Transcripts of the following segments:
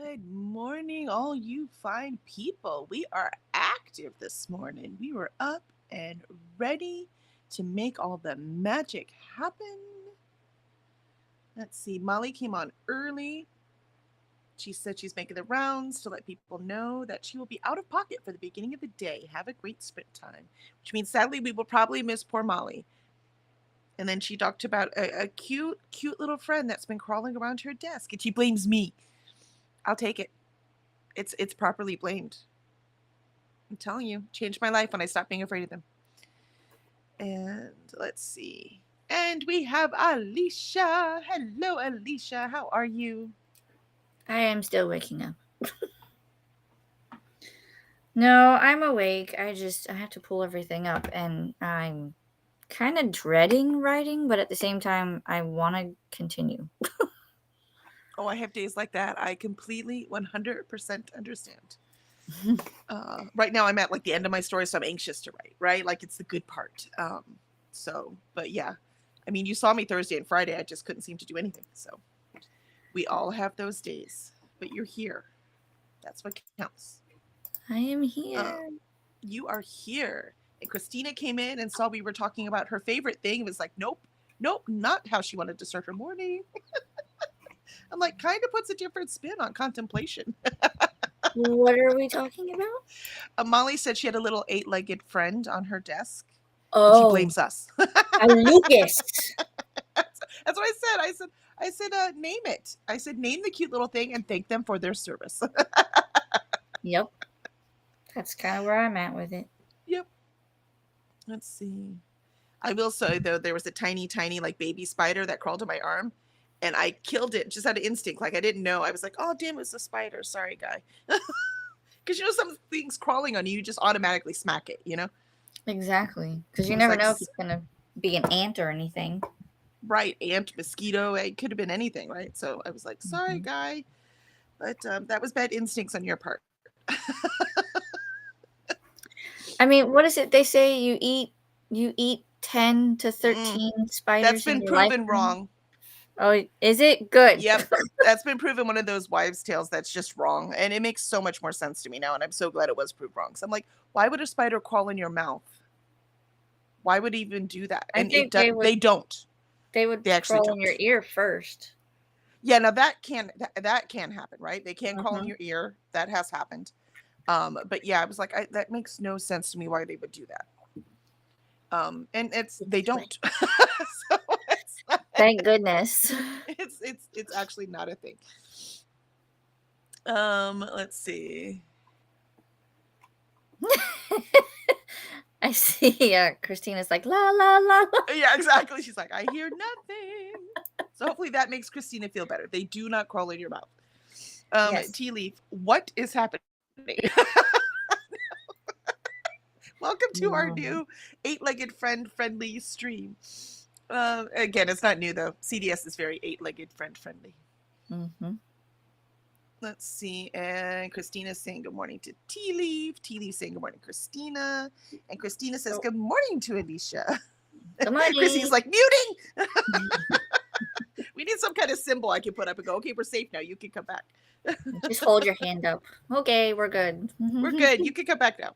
Good morning, all you fine people. We are active this morning. We were up and ready to make all the magic happen. Let's see, Molly came on early. She said she's making the rounds to let people know that she will be out of pocket for the beginning of the day. Have a great sprint time, which means sadly we will probably miss poor Molly. And then she talked about a cute little friend that's been crawling around her desk, and she blames me. I'll take it. It's properly blamed. I'm telling you, changed my life when I stopped being afraid of them. And let's see. And we have Alicia. Hello, Alicia. How are you? I am still waking up. No, I'm awake. I have to pull everything up, and I'm kind of dreading writing, but at the same time, I want to continue. Oh, I have days like that. I completely 100% understand. Right now, I'm at like the end of my story, so I'm anxious to write, right? Like it's the good part. But yeah, I mean, you saw me Thursday and Friday. I just couldn't seem to do anything. So we all have those days, but you're here. That's what counts. I am Uh, here. you are here. And Christina came in and saw we were talking about her favorite thing and was like, nope, nope, not how she wanted to start her morning. I'm like, kind of puts a different spin on contemplation. What are we talking about? Molly said she had a little 8-legged friend on her desk, and she Oh, blames us. a Lucas. That's what I said. Name it. I said, name the cute little thing and thank them for their service. Yep. That's kind of where I'm at with it. Yep. Let's see. I will say though, there was a tiny, like baby spider that crawled to my arm, and I killed it just out of instinct. Like I didn't know. I was like, "Oh damn, it's a spider. Sorry, guy." Because some things crawling on you, you just automatically smack it. Exactly. Because you It was never like know if it's going to be an ant or anything. right ant, mosquito. It could have been anything, right? So I was like, "Sorry, Mm-hmm. guy," but that was bad instincts on your part. I mean, what is it they say? You eat 10 to Mm, 13 that's spiders in been your proven lifetime. wrong. Oh, is it good? Yep. That's been proven one of those wives' tales that's just wrong. And it makes so much more sense to me now. And I'm so glad it was proved wrong. So I'm like, why would a spider crawl in your mouth? Why would it even do that? I And think they would they don't. they would They actually crawl in your don't. ear first. Yeah, now that can happen, right? They can crawl in Mhm. your ear. That has happened. But yeah, I was like, that makes no sense to me why they would do that. And they It's sweat. don't. So it's not, Thank goodness. it's actually not a thing. Let's see. I see. Christina's like la la la. Yeah, exactly. She's like, I hear nothing. So hopefully that makes Christina feel better. They do not crawl in your mouth. Yes. Tea Leaf, what is happening? Welcome to our Mm-hmm. new 8-legged friend friendly stream. Again, it's not new though. CDS is very 8-legged friend friendly. Let's see. And Christina's saying good morning to Tea Leaf. Tea Leaf saying good morning, Christina. And Christina says Oh, good morning to Alicia. good Christina's morning. like, muting. We need some kind of symbol I can put up and go, okay, we're safe now. You can come back. Just hold your hand up. Okay, we're good. We're good. You can come back now.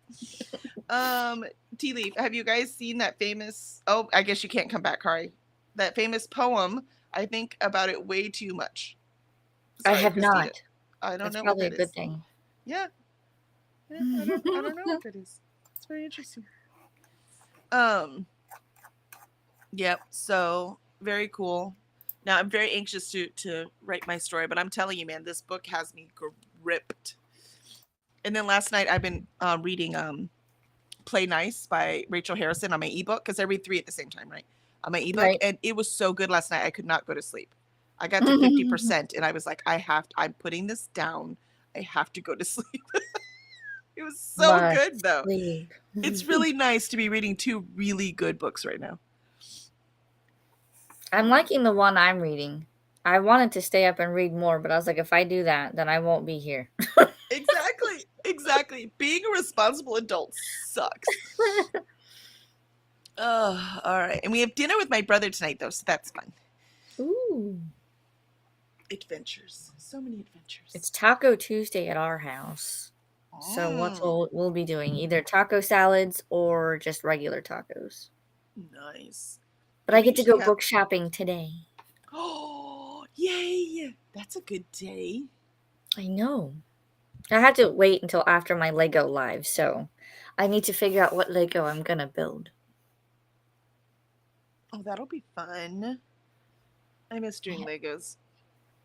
Tea Leaf, have you guys seen that famous? Oh, I guess you can't come back, Kari. That famous poem. I think about it way too much. I Sorry, have Christina. not. I don't That's know what probably a that good is. thing. Yeah, I don't know what that is. It's very interesting. Um, yep. So very cool. Now I'm very anxious to write my story, but I'm telling you, man, this book has me gripped. And then last night I've been reading Play Nice by Rachel Harrison on my ebook because I read 3 at the same time, right? On my ebook, Right. and it was so good last night. I could not go to sleep. I got to 50%, and I was like, I'm putting this down. I have to go to sleep. It was so good, Must though. sleep. It's really nice to be reading 2 really good books right now. I'm liking the one I'm reading. I wanted to stay up and read more, but I was like, if I do that, then I won't be here. Exactly. Exactly. Being a responsible adult sucks. Oh, all right. And we have dinner with my brother tonight, though, so that's fun. Ooh. Adventures. So many adventures. It's Taco Tuesday at our house. So what Mm, we'll be doing either taco salads or just regular tacos. nice. But Yeah, I we get to usually go have. book shopping today. Oh, yay! That's a good day. I know. I had to wait until after my Lego live, so I need to figure out what Lego I'm gonna build. Oh, that'll be fun. I miss doing Legos.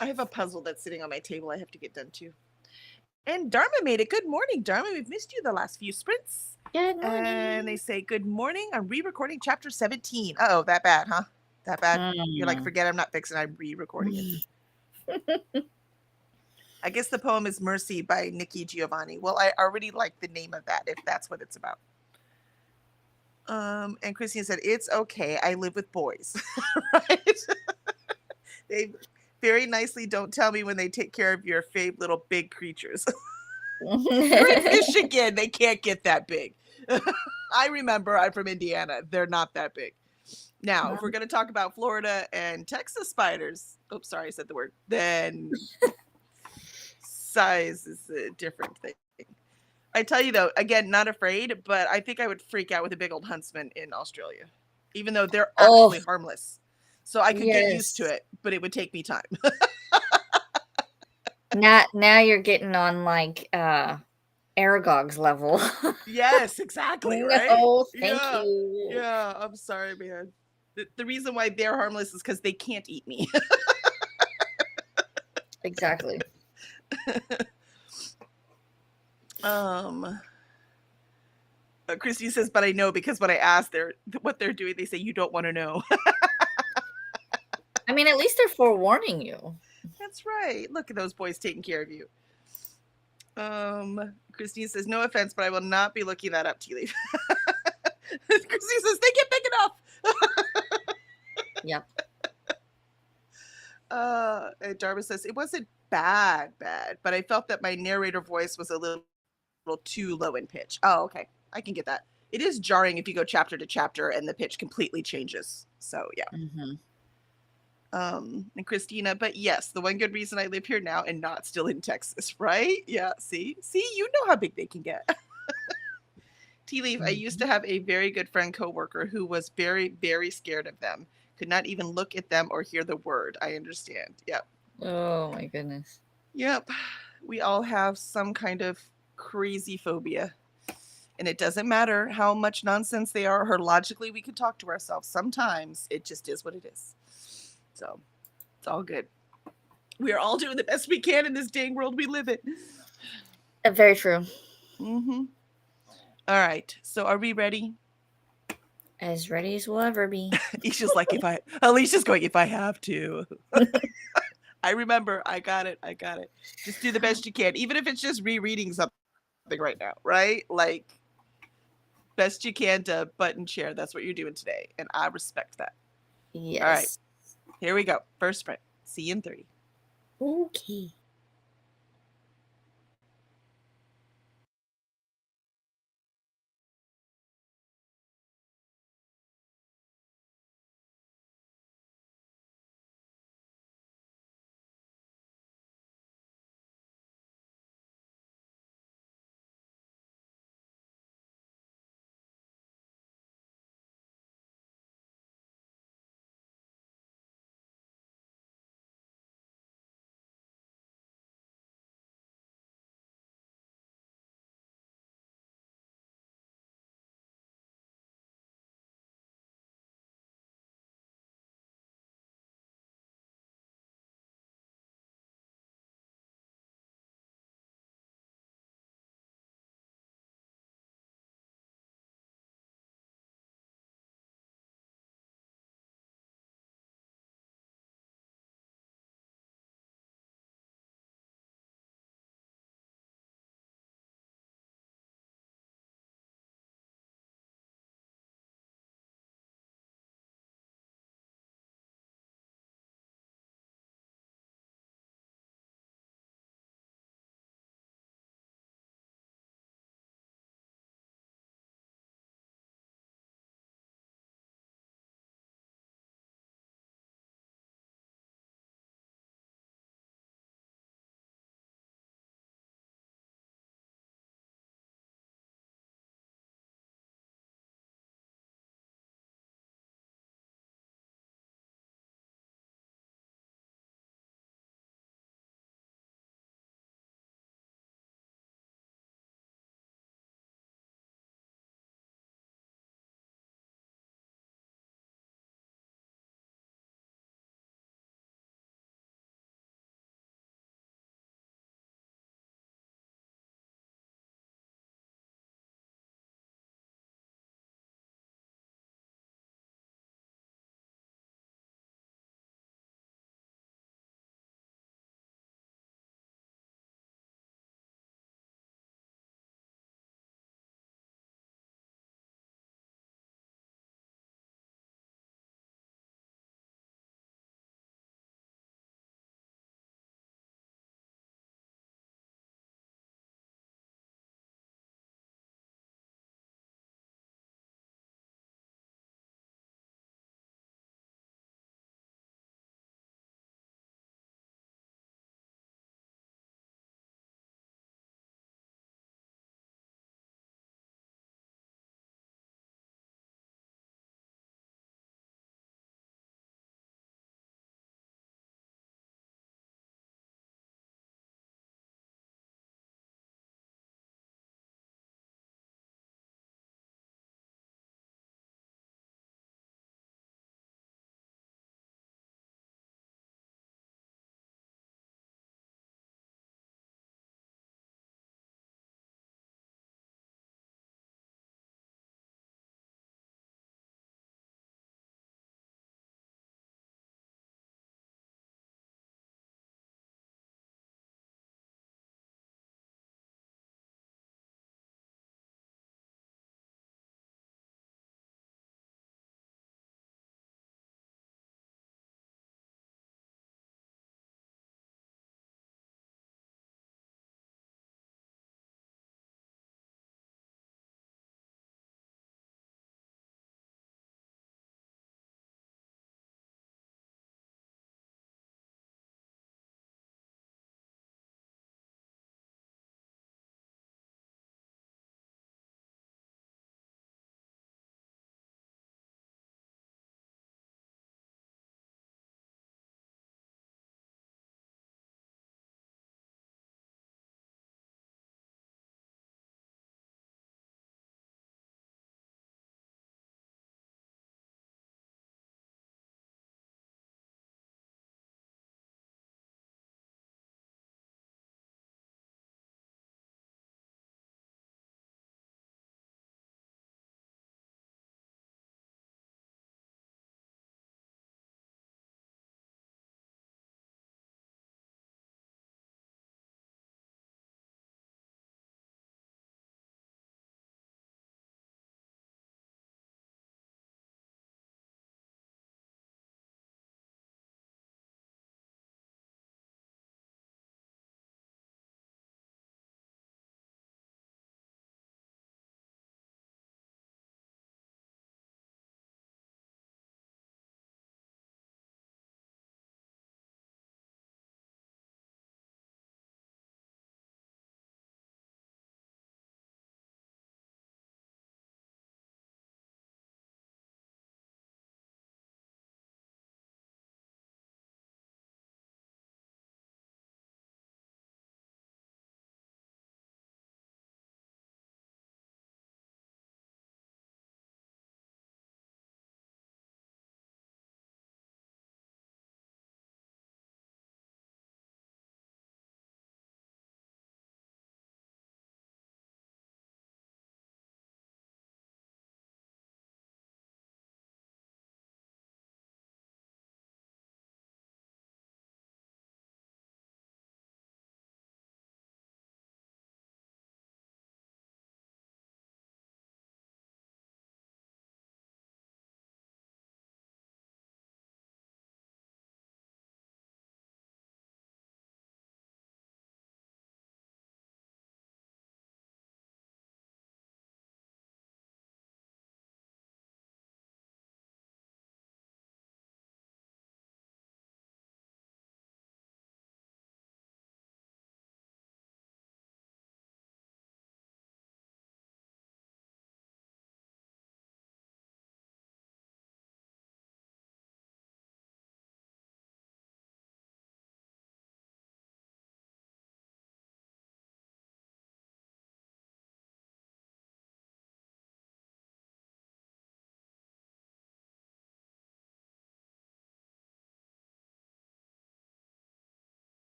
I have a puzzle that's sitting on my table I have to get done too. And Dharma made it. Good morning, Dharma. We've missed you the last few sprints. Good And they morning. say, good morning. I'm re-recording chapter 17. Oh, that bad, huh? That bad? You're like, Mm. forget I'm not fixing, I'm re-recording it. I guess the poem is Mercy by Nikki Giovanni. Well, I already like the name of that, if that's what it's about. And Christine said, it's okay. I live with boys. Right? They very nicely don't tell me when they take care of your fave little big creatures. They're in Michigan. They can't get that big. I remember I'm from Indiana. They're not that big. Now, if we're going to talk about Florida and Texas spiders, oops, sorry, I said the word, then size is a different thing. I tell you though, again, not afraid, but I think I would freak out with a big old huntsman in Australia, even though they're Oh, actually harmless. So I could get used to yes. it, but it would take me time. Now you're getting on like Aragog's level. Yes, exactly, right? No, thank Yeah. you. Yeah, I'm sorry, man. The reason why they're harmless is because they can't eat me. Exactly. um Christy says, but I know because when I ask what they're doing, they say you don't want to know. I mean, at least they're forewarning you. That's right. Look at those boys taking care of you. Christine says, no offense, but I will not be looking that up, Tea Leaf. Christine says, they get big enough. Yep. And Darva says, it wasn't bad, but I felt that my narrator voice was a little too low in pitch. Oh, okay. I can get that. It is jarring if you go chapter to chapter and the pitch completely changes. So yeah. Mm-hmm. And Christina, but yes, the one good reason I live here now and not still in Texas, right? Yeah, see, you know how big they can get. Tea Leaf, I used Mm-hmm. to have a very good friend coworker who was very, very scared of them. Could not even look at them or hear the word. I understand. Yep. Oh my goodness. Yep. We all have some kind of crazy phobia. And it doesn't matter how much nonsense they are or logically we could talk to ourselves. Sometimes it just is what it is. So it's all good. We are all doing the best we can in this dang world we live in. Very true. Mm-hmm. All right. So are we ready? As ready as we'll ever be. Alicia's like, Alicia's going, if I have to. I remember. I got it. Just do the best you can. Even if it's just rereading something right now, right? Like, best you can to button share. That's what you're doing today. And I respect that. All right. Yes. Here we go. First sprint. See you in 30. Okay.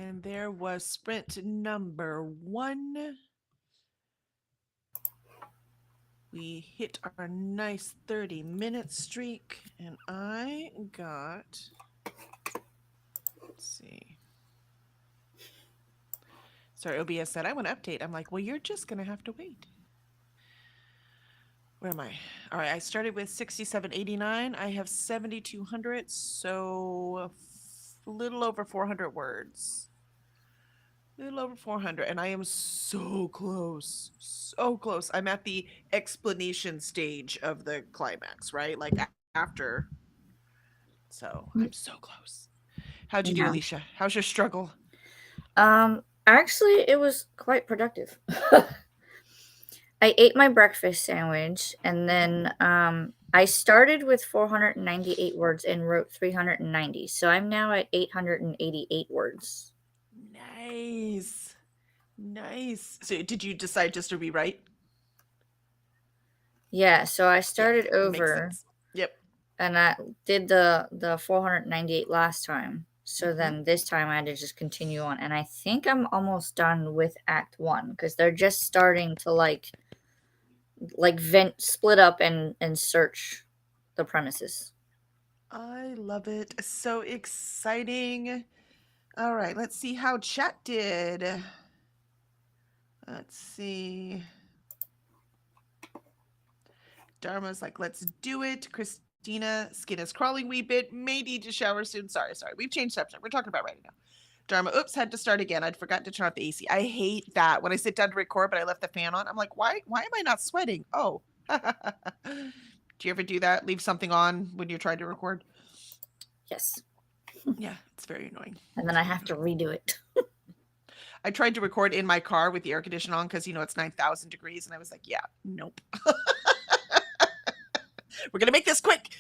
And there was sprint number 1. We hit our nice 30-minute streak, and I got, let's see. Sorry, OBS said, I want to update. I'm like, well, you're just going to have to wait. Where am I? All right, I started with 6789. I have 7,200, so a little over 400 words. A little over 400, and I am so close. So close. I'm at the explanation stage of the climax, right? Like after. So I'm so close. How'd you do, Alicia? How's your struggle? Actually, it was quite productive. I ate my breakfast sandwich, and then I started with 498 words and wrote 390. So I'm now at 888 words. Nice. Nice. So did you decide just to rewrite? Yeah, so I started Makes over. sense. Yep. And I did the 498 last time. So then this time I had to just continue on. And I think I'm almost done with Act 1 because they're just starting to like split up and search the premises. I love it. So exciting. All right, let's see how chat did. Let's see. Dharma's like, let's do it. Christina, skin is crawling wee bit. May need to shower soon. Sorry. We've changed subject. We're talking about writing now. Dharma, oops, had to start again. I'd forgotten to turn off the AC. I hate that when I sit down to record, but I left the fan on. I'm like, why am I not sweating? Oh. Do you ever do that? Leave something on when you're trying to record? Yes. Yeah, it's very annoying. And then I have to redo it. I tried to record in my car with the air conditioner on because, it's 9,000 degrees. And I was like, yeah, nope. We're going to make this quick.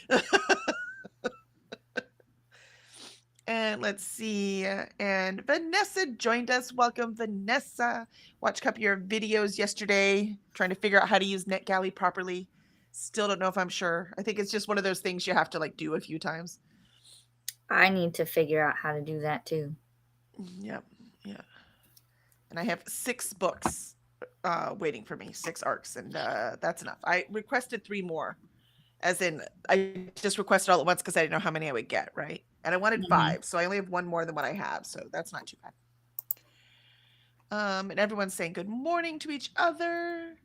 And let's see. And Vanessa joined us. Welcome, Vanessa. Watched a couple of your videos yesterday, trying to figure out how to use NetGalley properly. Still don't know if I'm sure. I think it's just one of those things you have to do a few times. I need to figure out how to do that too. Yep. Yeah. And I have 6 books waiting for me, 6 arcs, and that's enough. I requested 3 more. As in, I just requested all at once because I didn't know how many I would get, right? And I wanted 5, so I only have 1 more than what I have, so that's not too bad. And everyone's saying good morning to each other.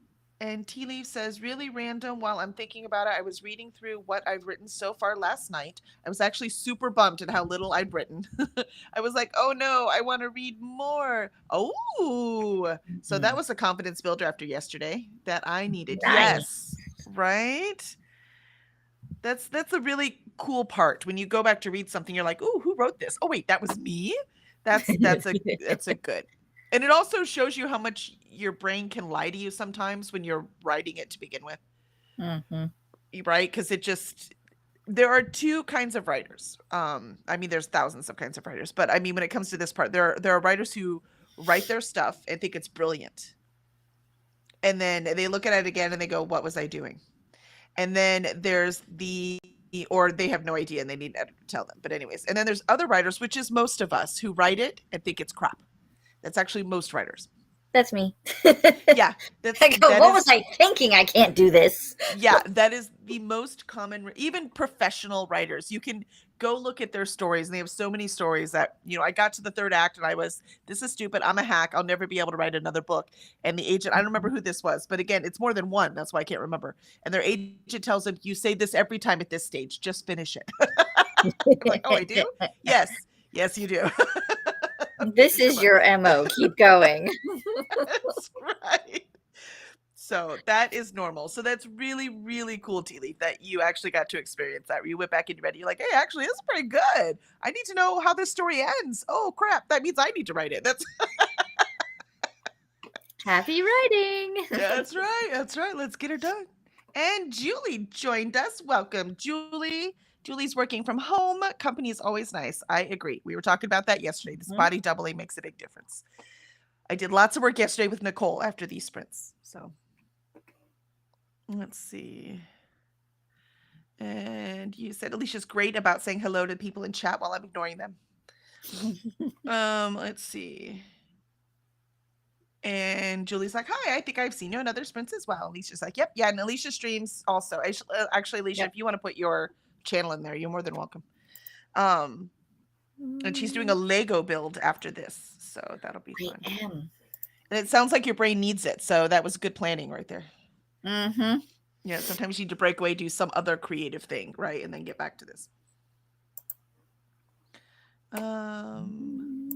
And Tea Leaf says, really random. While I'm thinking about it, I was reading through what I've written so far last night. I was actually super bummed at how little I'd written. I was like, oh no, I want to read more. Oh, so that was a confidence builder after yesterday that I needed. Nice. Yes, right? That's a really cool part. When you go back to read something, you're like, "Ooh, who wrote this? Oh wait, that was me." That's a good. And it also shows you how much your brain can lie to you sometimes when you're writing it to begin with. Right? Because there are 2 kinds of writers. I mean, there's thousands of kinds of writers, but I mean, when it comes to this part, there are writers who write their stuff and think it's brilliant. And then they look at it again and they go, "What was I doing?" And then there's or they have no idea and they need an editor to tell them. But anyways, and then there's other writers, which is most of us, who write it and think it's crap. That's actually most writers. That's me. Yeah. What was I thinking? I can't do this. Yeah, that is the most common, even professional writers. You can go look at their stories, and they have so many stories that, I got to the 3rd act and I was, this is stupid. I'm a hack. I'll never be able to write another book. And the agent, I don't remember who this was, but again, it's more than one. That's why I can't remember. And their agent tells them, you say this every time at this stage, just finish it. I'm like, oh, I do? Yes. Yes, you do. This is your MO. Keep going. That's right. So that is normal. So that's really, really cool, Tea Leaf, that you actually got to experience that. Where you went back and you read it. You're like, hey, actually, this is pretty good. I need to know how this story ends. Oh, crap. That means I need to write it. That's happy writing. That's right. That's right. Let's get her done. And Julie joined us. Welcome, Julie. Julie's working from home. Company is always nice. I agree. We were talking about that yesterday. This body doubling makes a big difference. I did lots of work yesterday with Nicole after these sprints. So let's see. And you said Alicia's great about saying hello to people in chat while I'm ignoring them. Let's see. And Julie's like, "Hi, I think I've seen you on other sprints as well." Alicia's like, "Yep, yeah." And Alicia streams also. Actually, Alicia, Yep. if you want to put your channel in there, you're more than welcome. And she's doing a Lego build after this, so that'll be fun. I am. And it sounds like your brain needs it, so that was good planning right there. Mm-hmm. Yeah, sometimes you need to break away, do some other creative thing, right, and then get back to this.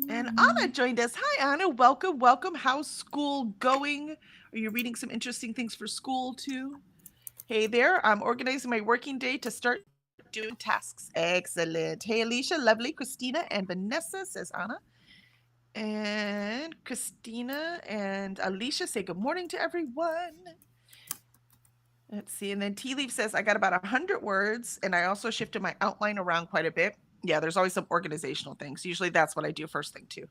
And Anna joined us. Hi, Anna. Welcome, welcome. How's school going? Are you reading some interesting things for school too? Hey there. I'm organizing my working day to start doing tasks. Excellent. Hey, Alicia, lovely. Christina and Vanessa, says Anna. And Christina and Alicia say good morning to everyone. Let's see. And then Tea Leaf says, I got about 100 words, and I also shifted my outline around quite a bit. Yeah, there's always some organizational things. Usually that's what I do first thing too.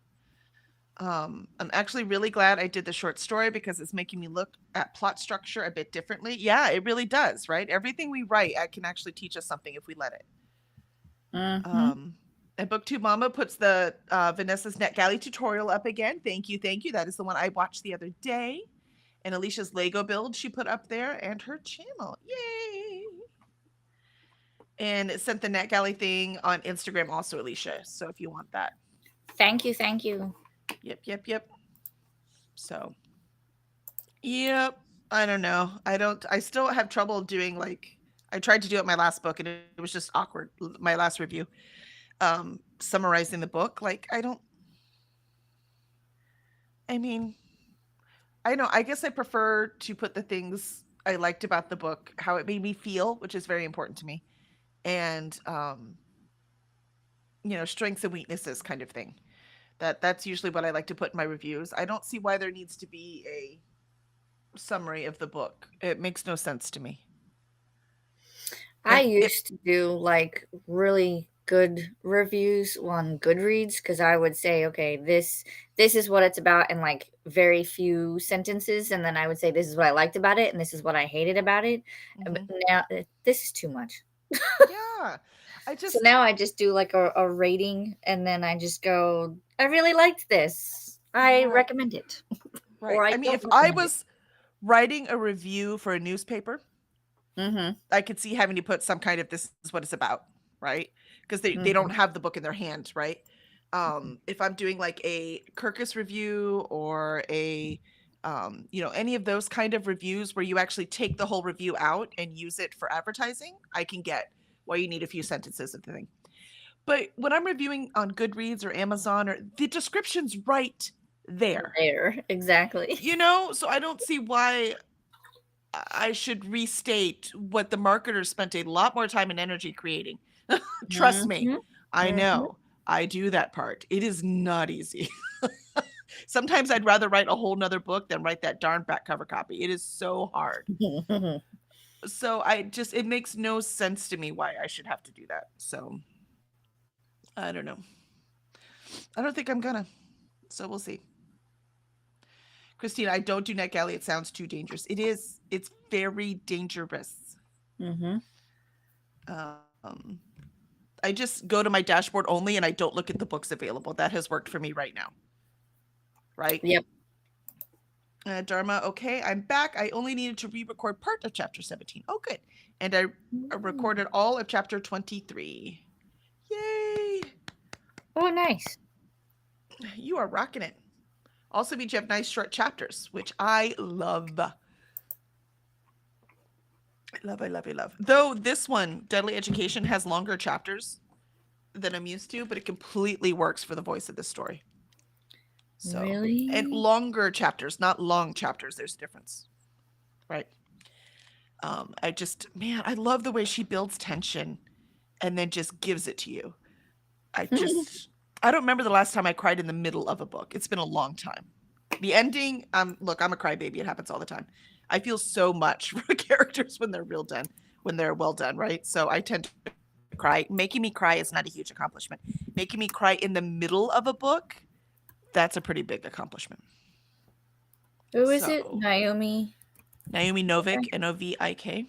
I'm actually really glad I did the short story because it's making me look at plot structure a bit differently. Yeah, it really does, right? Everything we write can actually teach us something if we let it. Mm-hmm. And BookTube Mama puts the Vanessa's NetGalley tutorial up again. Thank you, thank you. That is the one I watched the other day. And Alicia's Lego build she put up there and her channel. Yay! And it sent the NetGalley thing on Instagram also, Alicia. So if you want that. Thank you, thank you. Yep. So, yep. I don't know. I still have trouble doing I tried to do it my last book and it was just awkward. My last review. Summarizing the book. I guess I prefer to put the things I liked about the book, how it made me feel, which is very important to me. And strengths and weaknesses kind of thing. That's usually what I like to put in my reviews. I don't see why there needs to be a summary of the book. It makes no sense to me. I used to do really good reviews on Goodreads because I would say, okay, this is what it's about in very few sentences, and then I would say this is what I liked about it and this is what I hated about it. But now this is too much. Yeah. So now I just do a rating and then I just go, I really liked this. I recommend it. Right. Or I mean, if I was writing a review for a newspaper, I could see having to put some kind of this is what it's about, right? Because they don't have the book in their hand, right? If I'm doing a Kirkus review or a any of those kind of reviews where you actually take the whole review out and use it for advertising, I can get why you need a few sentences of the thing. But when I'm reviewing on Goodreads or Amazon, or the description's right there. Exactly. So I don't see why I should restate what the marketers spent a lot more time and energy creating. Trust me, I know. I do that part. It is not easy. Sometimes I'd rather write a whole nother book than write that darn back cover copy. It is so hard. So it makes no sense to me why I should have to do that. So I don't know. I don't think I'm gonna. So we'll see. Christina, I don't do NetGalley. It sounds too dangerous. It is. It's very dangerous. I just go to my dashboard only and I don't look at the books available. That has worked for me right now. Right? Yep. Dharma, okay, I'm back. I only needed to re-record part of chapter 17. Oh, good. And I recorded all of chapter 23. Yay! Oh, nice. You are rocking it. Also means you have nice short chapters, which I love. I love. Though this one, Deadly Education, has longer chapters than I'm used to, but it completely works for the voice of this story. So, really? And longer chapters, not long chapters. There's a difference. Right. I love the way she builds tension and then just gives it to you. I don't remember the last time I cried in the middle of a book. It's been a long time. The ending, look, I'm a crybaby. It happens all the time. I feel so much for characters when they're well done, right? So I tend to cry. Making me cry is not a huge accomplishment. Making me cry in the middle of a book, that's a pretty big accomplishment. Who is it? Naomi Novik, Novik.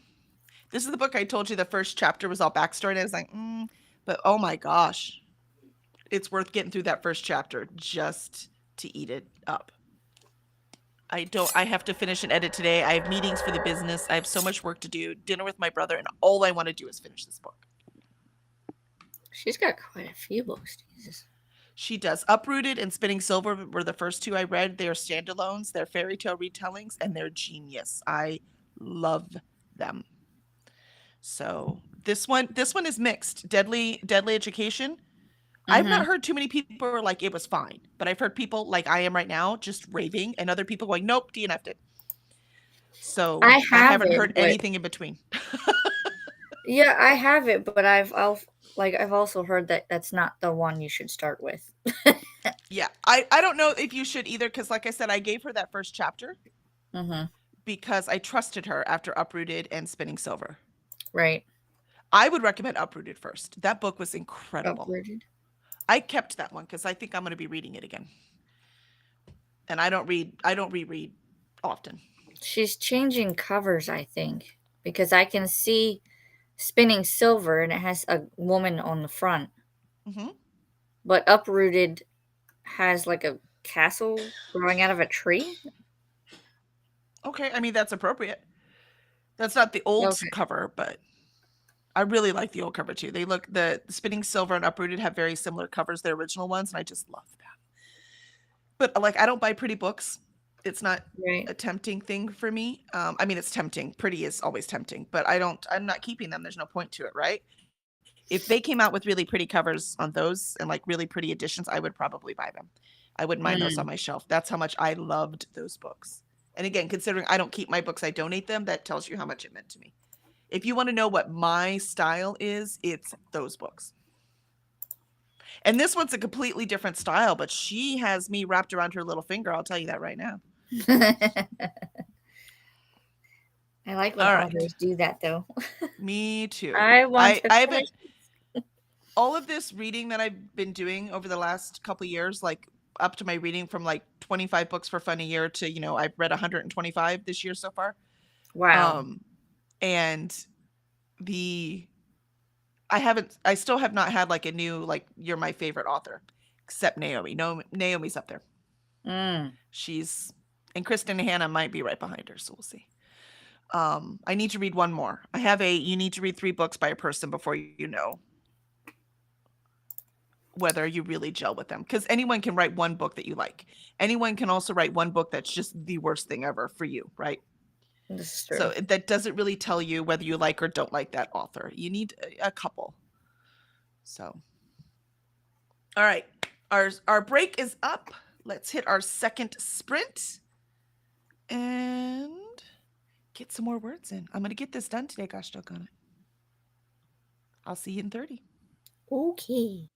This is the book I told you the first chapter was all backstory, and I was like, but oh my gosh. it's worth getting through that first chapter just to eat it up. I have to finish and edit today. I have meetings for the business. I have so much work to do, dinner with my brother, and all I want to do is finish this book. She's got quite a few books. Jesus. She does. Uprooted and Spinning Silver were the first two I read. They're standalones, they're fairy tale retellings, and they're genius. I love them. So this one is mixed. Deadly Education. I've not heard too many people who are like it was fine, but I've heard people like I am right now just raving, and other people going, nope, DNF'd it. So I haven't heard anything in between. Yeah, I have it, but I've also heard that that's not the one you should start with. Yeah, I don't know if you should either, because like I said, I gave her that first chapter because I trusted her after Uprooted and Spinning Silver. Right. I would recommend Uprooted first. That book was incredible. Uprooted. I kept that one because I think I'm going to be reading it again. And I don't reread often. She's changing covers, I think, because I can see Spinning Silver and it has a woman on the front. But Uprooted has like a castle growing out of a tree. Okay, I mean that's appropriate. That's not the old cover, but I really like the old cover too. The Spinning Silver and Uprooted have very similar covers, the original ones, and I just love them. But like, I don't buy pretty books. It's not a tempting thing for me. I mean, it's tempting. Pretty is always tempting, but I'm not keeping them. There's no point to it, right? If they came out with really pretty covers on those and like really pretty editions, I would probably buy them. I wouldn't mind those on my shelf. That's how much I loved those books. And again, considering I don't keep my books, I donate them, that tells you how much it meant to me. If you want to know what my style is, it's those books. And this one's a completely different style, but she has me wrapped around her little finger. I'll tell you that right now. I like when authors do that, though. Me too. I haven't. All of this reading that I've been doing over the last couple of years, like up to my reading from like 25 books for fun a year to, I've read 125 this year so far. Wow. And I still have not had like a new, like, you're my favorite author, except Naomi. No, Naomi's up there. And Kristen and Hannah might be right behind her, so we'll see. I need to read one more. You need to read 3 books by a person before you know whether you really gel with them. Because anyone can write one book that you like. Anyone can also write one book that's just the worst thing ever for you, right? This is true. So that doesn't really tell you whether you like or don't like that author. You need a couple. So, all right. Our break is up. Let's hit our second sprint and get some more words in. I'm going to get this done today. Gosh doggone it. I'll see you in 30. Okay.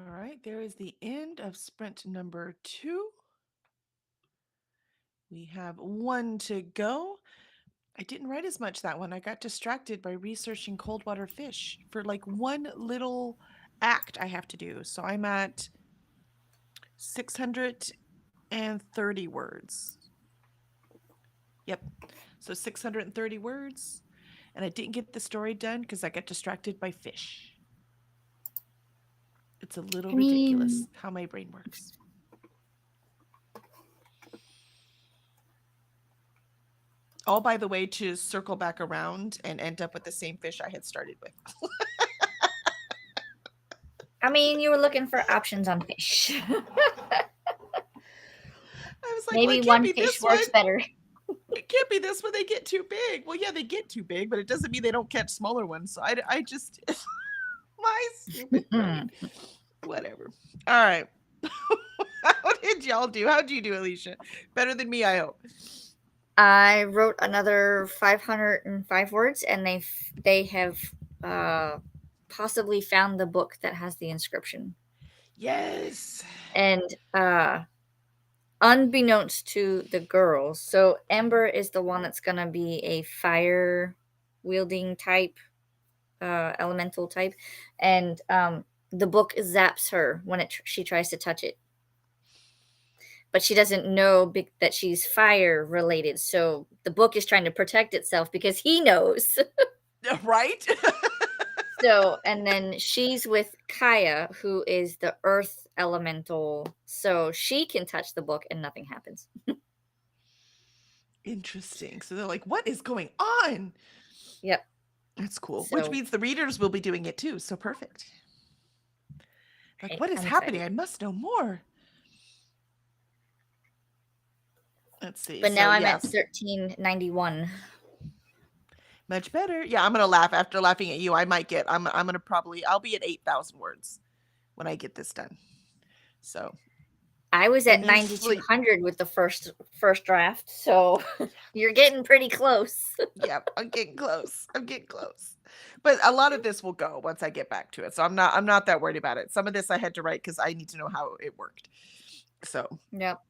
right, there is the end of sprint number 2. We have 1 to go. I didn't write as much that one. I got distracted by researching cold water fish for like one little act I have to do. So I'm at 630 words. Yep. So 630 words. And I didn't get the story done because I got distracted by fish. It's a little ridiculous how my brain works. All, by the way, to circle back around and end up with the same fish I had started with. I mean, you were looking for options on fish. I was like, maybe well, one fish works better. It can't be this when they get too big. Well, yeah, they get too big, but it doesn't mean they don't catch smaller ones. So I just, my stupid brain. Whatever. All right. How did y'all do? How'd you do, Alicia? Better than me, I hope. I wrote another 505 words, and they have possibly found the book that has the inscription. Yes. And unbeknownst to the girls, so Ember is the one that's gonna be a fire wielding type, elemental type, and the book zaps her when she tries to touch it. But she doesn't know that she's fire related. So the book is trying to protect itself because he knows. Right? So, and then she's with Kaya, who is the earth elemental. So she can touch the book and nothing happens. Interesting. So they're like, what is going on? Yep. That's cool. So, which means the readers will be doing it too. So perfect. Like, what is happening? I must know more. Let's see. But now I'm at 1391. Much better. Yeah, I'm gonna laugh after laughing at you. I might get. I'm gonna probably. I'll be at 8,000 words when I get this done. So. I was at 9,200 with the first draft, so you're getting pretty close. Yep, I'm getting close. But a lot of this will go once I get back to it, so I'm not that worried about it. Some of this I had to write because I need to know how it worked. So. Yep.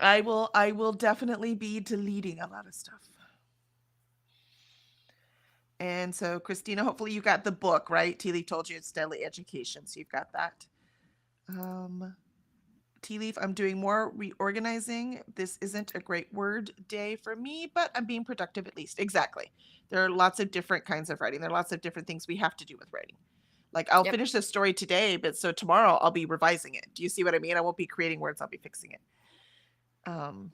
I will definitely be deleting a lot of stuff. And so, Christina, hopefully you got the book, right? Tea Leaf told you it's Deadly Education, so you've got that. Tea Leaf, I'm doing more reorganizing. This isn't a great word day for me, but I'm being productive at least. Exactly. There are lots of different kinds of writing. There are lots of different things we have to do with writing. Like, I'll finish this story today, but so tomorrow I'll be revising it. Do you see what I mean? I won't be creating words. I'll be fixing it. And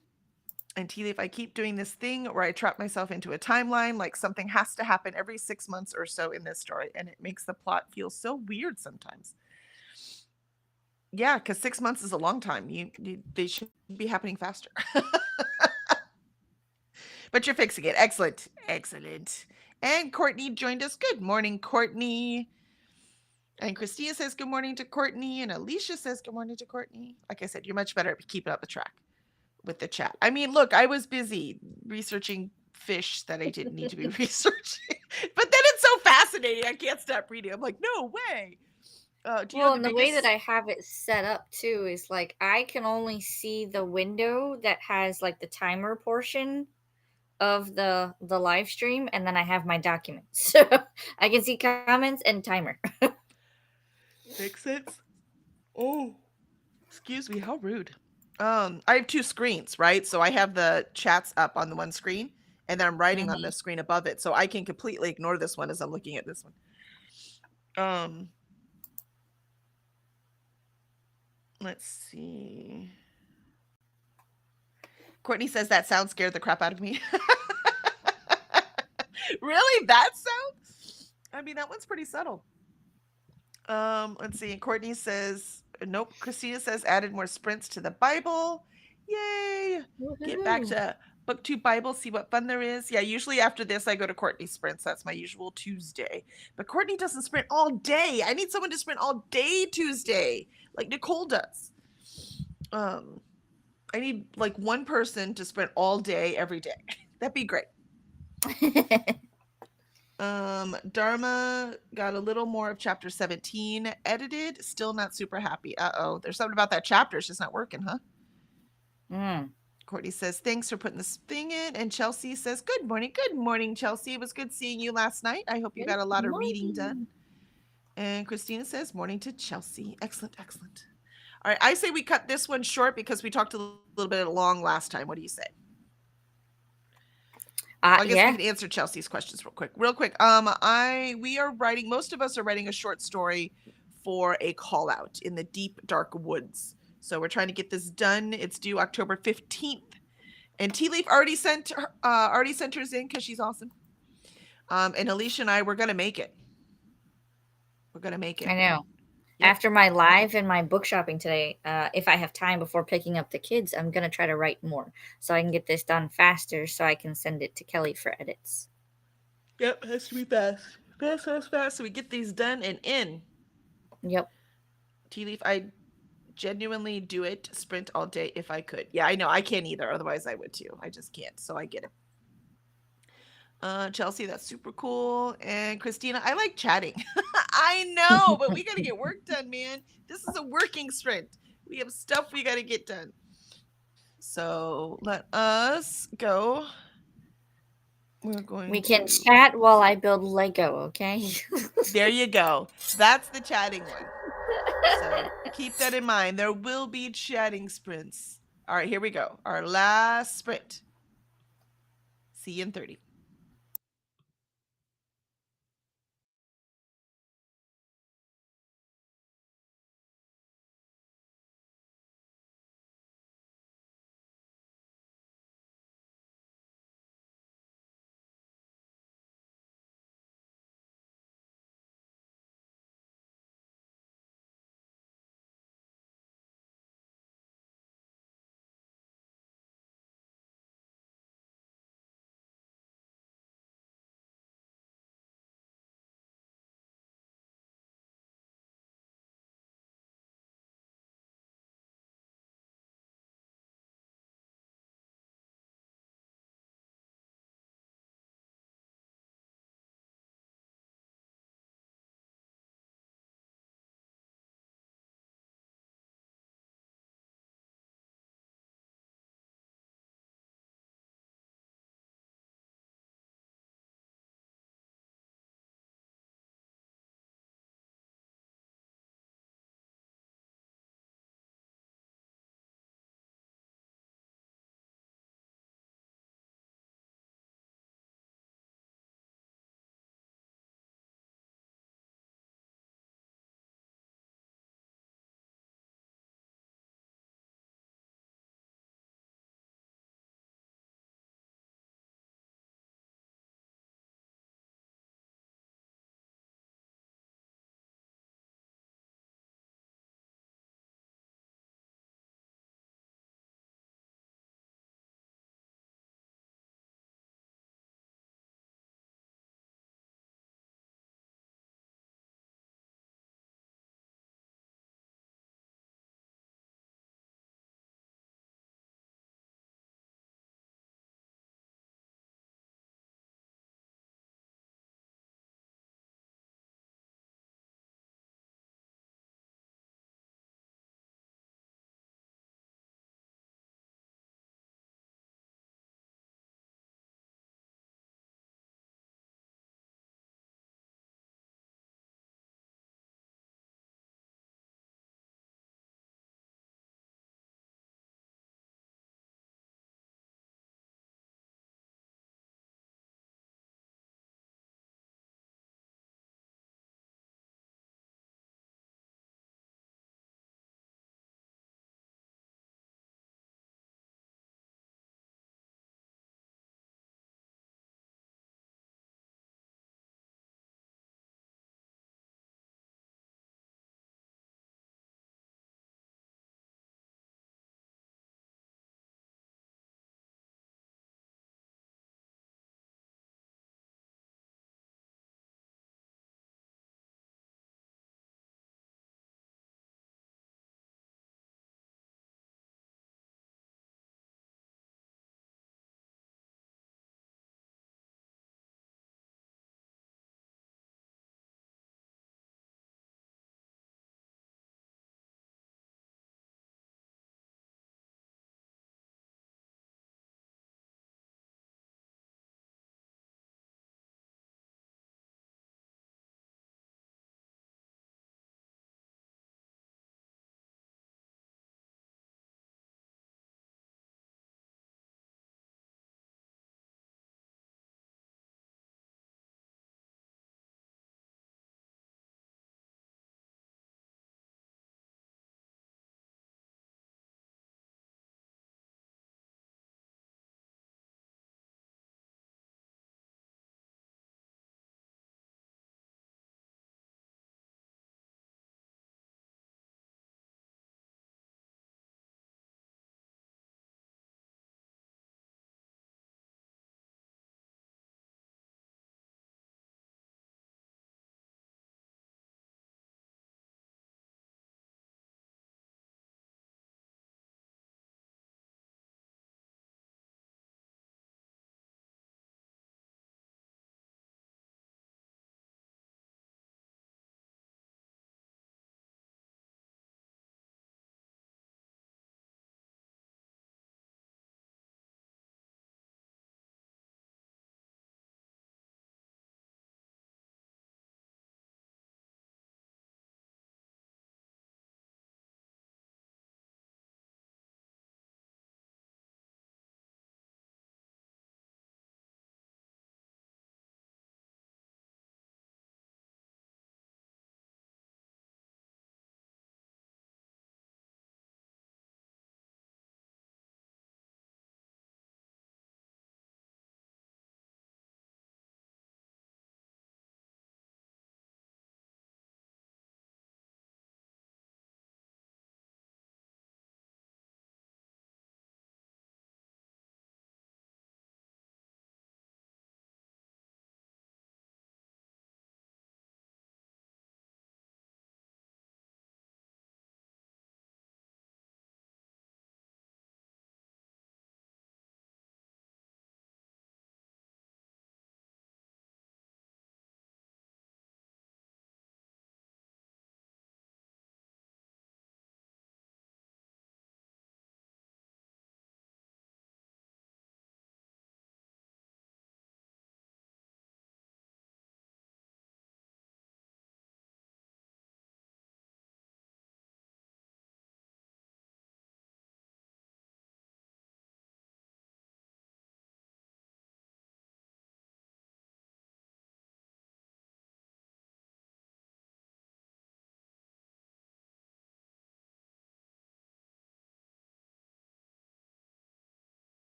Tea Leaf, I keep doing this thing where I trap myself into a timeline, like something has to happen every 6 months or so in this story, and it makes the plot feel so weird sometimes. Yeah, because 6 months is a long time. They should be happening faster. But you're fixing it. Excellent. And Courtney joined us. Good morning, Courtney. And Christina says good morning to Courtney, and Alicia says good morning to Courtney. Like I said, you're much better at keeping up the track with the chat. I mean, look, I was busy researching fish that I didn't need to be researching. But then it's so fascinating. I can't stop reading. I'm like, no way. And the way that I have it set up too is like I can only see the window that has like the timer portion of the live stream, and then I have my documents. So I can see comments and timer. Makes sense. Oh, excuse me, how rude. I have 2 screens, right? So I have the chats up on the one screen, and then I'm writing on the screen above it. So I can completely ignore this one as I'm looking at this one. Let's see. Courtney says that sound scared the crap out of me. Really? That sound? I mean, that one's pretty subtle. Let's see. Courtney says, nope. Christina says added more sprints to the Bible. Yay. Woo-hoo. Get back to BookTube Bible, see what fun there is. Yeah, usually after this, I go to Courtney sprints. That's my usual Tuesday. But Courtney doesn't sprint all day. I need someone to sprint all day Tuesday, like Nicole does. I need like one person to sprint all day, every day. That'd be great. Dharma got a little more of chapter 17 edited. Still not super happy. Uh-oh. There's something about that chapter. It's just not working, huh? Mm. Courtney says, thanks for putting this thing in. And Chelsea says, good morning. Good morning, Chelsea. It was good seeing you last night. I hope you Good got a lot of reading done. morning. And Christina says, morning to Chelsea. Excellent, excellent. All right, I say we cut this one short because we talked a little bit long last time. What do you say? Well, I guess Yeah. we can answer Chelsea's questions real quick. We are writing, most of us are writing a short story for a call out in the deep, dark woods. So we're trying to get this done. It's due October 15th. And Tea Leaf already sent hers in because she's awesome. And Alicia and I, we're gonna make it. We're gonna make it. I know. Yep. After my live and my book shopping today, if I have time before picking up the kids, I'm going to try to write more so I can get this done faster so I can send it to Kelly for edits. Yep, has to be fast. Fast, fast, fast. So we get these done and in. Yep. Tea Leaf, I genuinely do it sprint all day if I could. Yeah, I know. I can't either. Otherwise, I would too. I just can't. So I get it. Chelsea, that's super cool. And Christina, I like chatting. I know, but we got to get work done, man. This is a working sprint. We have stuff we got to get done. So let us go. We can chat while I build Lego, okay? There you go. That's the chatting one. So keep that in mind. There will be chatting sprints. All right, here we go. Our last sprint. See you in 30.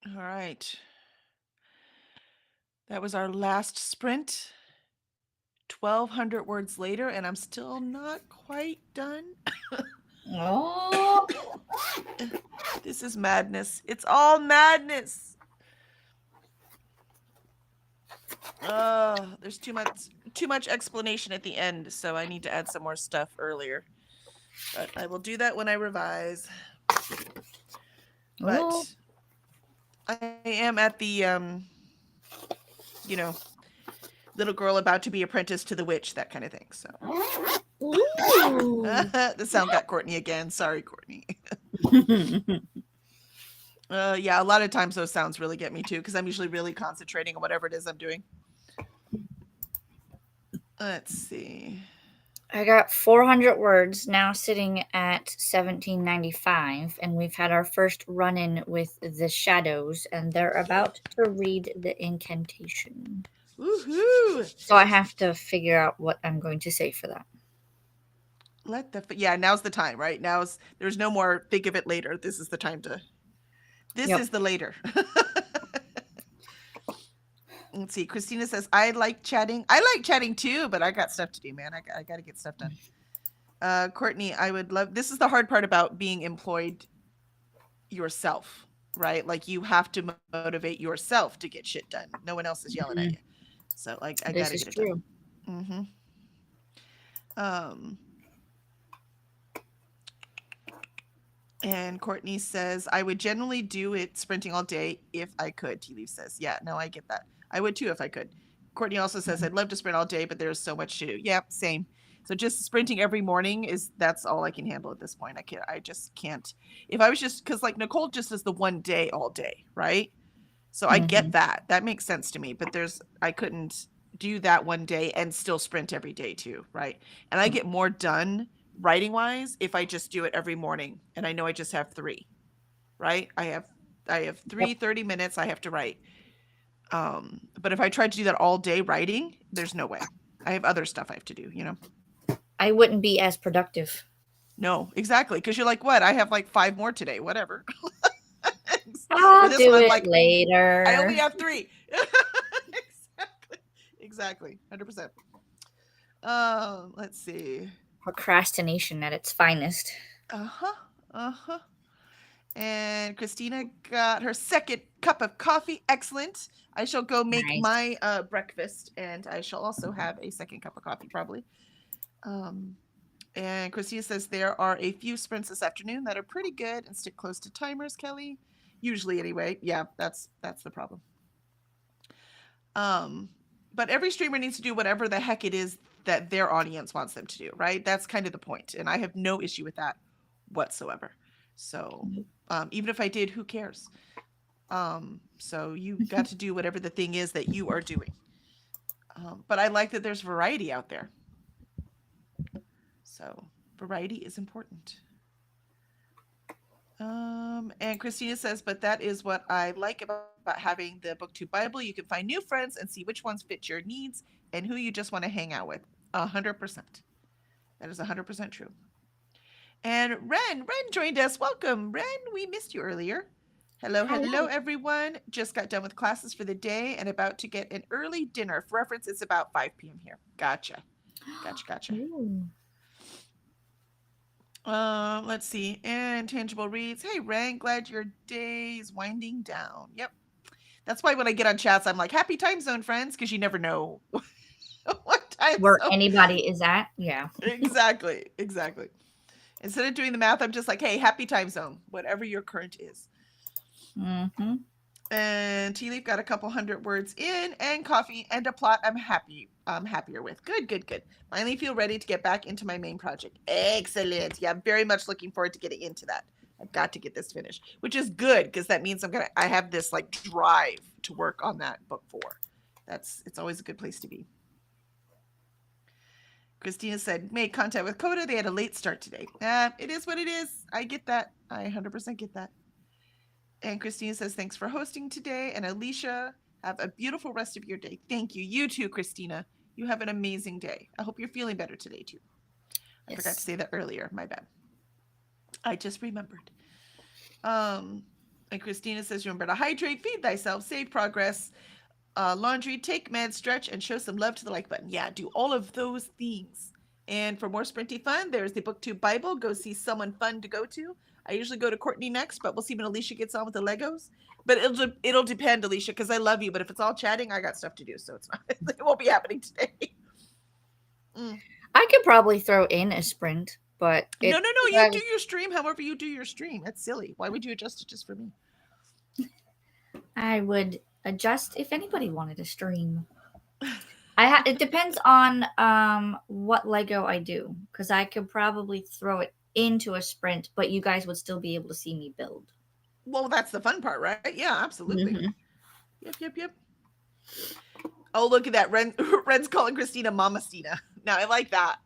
All right. That was our last sprint. 1,200 words later, and I'm still not quite done. Oh, This is madness. It's all madness. There's too much explanation at the end, so I need to add some more stuff earlier. But I will do that when I revise. oh. But I am at the you know, little girl about to be apprenticed to the witch, that kind of thing. So Ooh. the sound got Courtney again. Sorry, Courtney. Yeah, a lot of times those sounds really get me too, because I'm usually really concentrating on whatever it is I'm doing. Let's see. I got 400 words, now sitting at 1795, and we've had our first run-in with the shadows, and they're about to read the incantation. Woohoo! So I have to figure out what I'm going to say for that. Yeah, now's the time, right? There's no more think of it later. This is the time to. This Yep. is the later. Let's see. Christina says, I like chatting. I like chatting too, but I got stuff to do, man. I got to get stuff done. Courtney, I would love. This is the hard part about being employed yourself, right? Like you have to motivate yourself to get shit done. No one else is yelling at you. So I got to get it true. done. Mm-hmm. And Courtney says, I would generally do it sprinting all day if I could. Tea Leaf says, yeah, no, I get that. I would too if I could. Courtney also says, I'd love to sprint all day, but there's so much to do. Yeah, same. So just sprinting every morning that's all I can handle at this point. I just can't. If I was just, because like Nicole just does the one day all day, right? So I get that. That makes sense to me. But I couldn't do that one day and still sprint every day too, right? And I get more done writing wise if I just do it every morning and I know I just have 3, right? I have 30 minutes I have to write. But if I tried to do that all day writing, there's no way. I have other stuff I have to do, I wouldn't be as productive. No, exactly. Because you're like, what? I have like 5 more today, whatever. I'll do it later. I only have 3. Exactly. 100%. Let's see. Procrastination at its finest. And Christina got her second cup of coffee. Excellent. I shall go make my breakfast, and I shall also have a second cup of coffee probably. And Christina says there are a few sprints this afternoon that are pretty good and stick close to timers, Kelly. Usually anyway. Yeah, that's the problem. But every streamer needs to do whatever the heck it is that their audience wants them to do, right? That's kind of the point. And I have no issue with that whatsoever. So even if I did, who cares? So you got to do whatever the thing is that you are doing. But I like that there's variety out there. So variety is important. And Christina says, but that is what I like about having the BookTube Bible. You can find new friends and see which ones fit your needs and who you just want to hang out with. 100%. That is 100% true. And Ren joined us. Welcome, Ren. We missed you earlier. Hello, everyone. Just got done with classes for the day and about to get an early dinner. For reference, it's about 5 p.m. here. Gotcha. Ooh. Let's see. And Tangible reads, hey, Ren, glad your day is winding down. Yep. That's why when I get on chats, I'm like, happy time zone, friends, because you never know what time where anybody is at. Yeah. Exactly. Instead of doing the math, I'm just like, hey, happy time zone, whatever your current is. Mm-hmm. And Tea Leaf got a couple 100 words in, and coffee and a plot I'm happier with. Good. Finally feel ready to get back into my main project. Excellent. Yeah, I'm very much looking forward to getting into that. I've got to get this finished, which is good because that means I have this like drive to work on that book 4. It's always a good place to be. Christina said, made contact with Coda. They had a late start today. It is what it is. I get that. I 100% get that. And Christina says, thanks for hosting today. And Alicia, have a beautiful rest of your day. Thank you. You too, Christina. You have an amazing day. I hope you're feeling better today, too. I forgot to say that earlier. My bad. I just remembered. And Christina says, remember to hydrate, feed thyself, save progress, laundry, take meds, stretch, and show some love to the like button. Yeah, do all of those things. And for more sprinty fun, there's the BookTube Bible. Go see someone fun to go to. I usually go to Courtney next, but we'll see when Alicia gets on with the Legos. But it'll depend, Alicia, because I love you. But if it's all chatting, I got stuff to do, so it's not. It won't be happening today. I could probably throw in a sprint, but No. You do your stream however you do your stream. That's silly. Why would you adjust it just for me? I would adjust if anybody wanted to stream. It depends on what Lego I do, because I could probably throw it into a sprint, but you guys would still be able to see me build. Well, that's the fun part, right? Yeah, absolutely. Mm-hmm. Yep. Oh, look at that. Ren's calling Christina Mama Stina. Now I like that.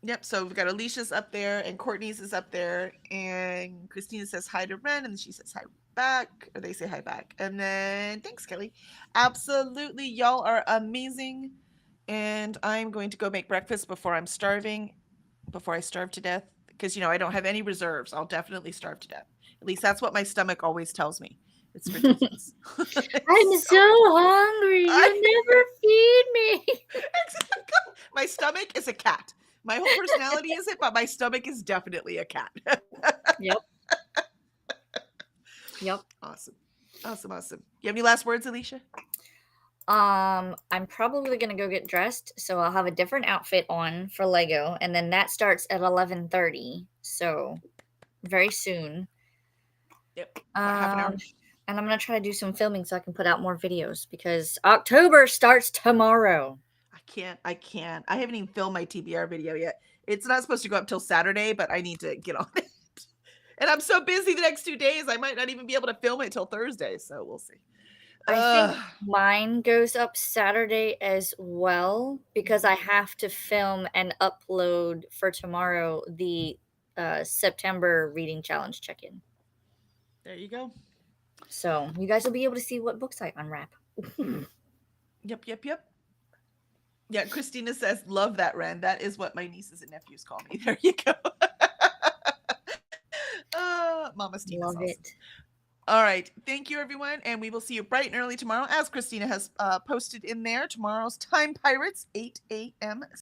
Yep, so we've got Alicia's up there and Courtney's is up there, and Christina says hi to Ren, and she says hi back, or they say hi back. And then thanks, Kelly. Absolutely, y'all are amazing. And I'm going to go make breakfast before I starve to death, because I don't have any reserves. I'll definitely starve to death. At least that's what my stomach always tells me. It's ridiculous. I'm so hungry. You never feed me. My stomach is a cat. My whole personality isn't, but my stomach is definitely a cat. Yep. Awesome. You have any last words, Alicia? I'm probably gonna go get dressed, so I'll have a different outfit on for Lego, and then that starts at 11:30, so very soon. Yep. Half an hour. And I'm gonna try to do some filming so I can put out more videos, because October starts tomorrow. I can't. I haven't even filmed my TBR video yet. It's not supposed to go up till Saturday, but I need to get on it. And I'm so busy the next 2 days, I might not even be able to film it till Thursday, so we'll see. I think mine goes up Saturday as well, because I have to film and upload for tomorrow the September reading challenge check-in. There you go. So you guys will be able to see what books I unwrap. Yep. Yeah, Christina says, love that, Ren. That is what my nieces and nephews call me. There you go. Mama Stina. Love it. All right. Thank you, everyone. And we will see you bright and early tomorrow, as Christina has posted in there. Tomorrow's Time Pirates, 8 a.m.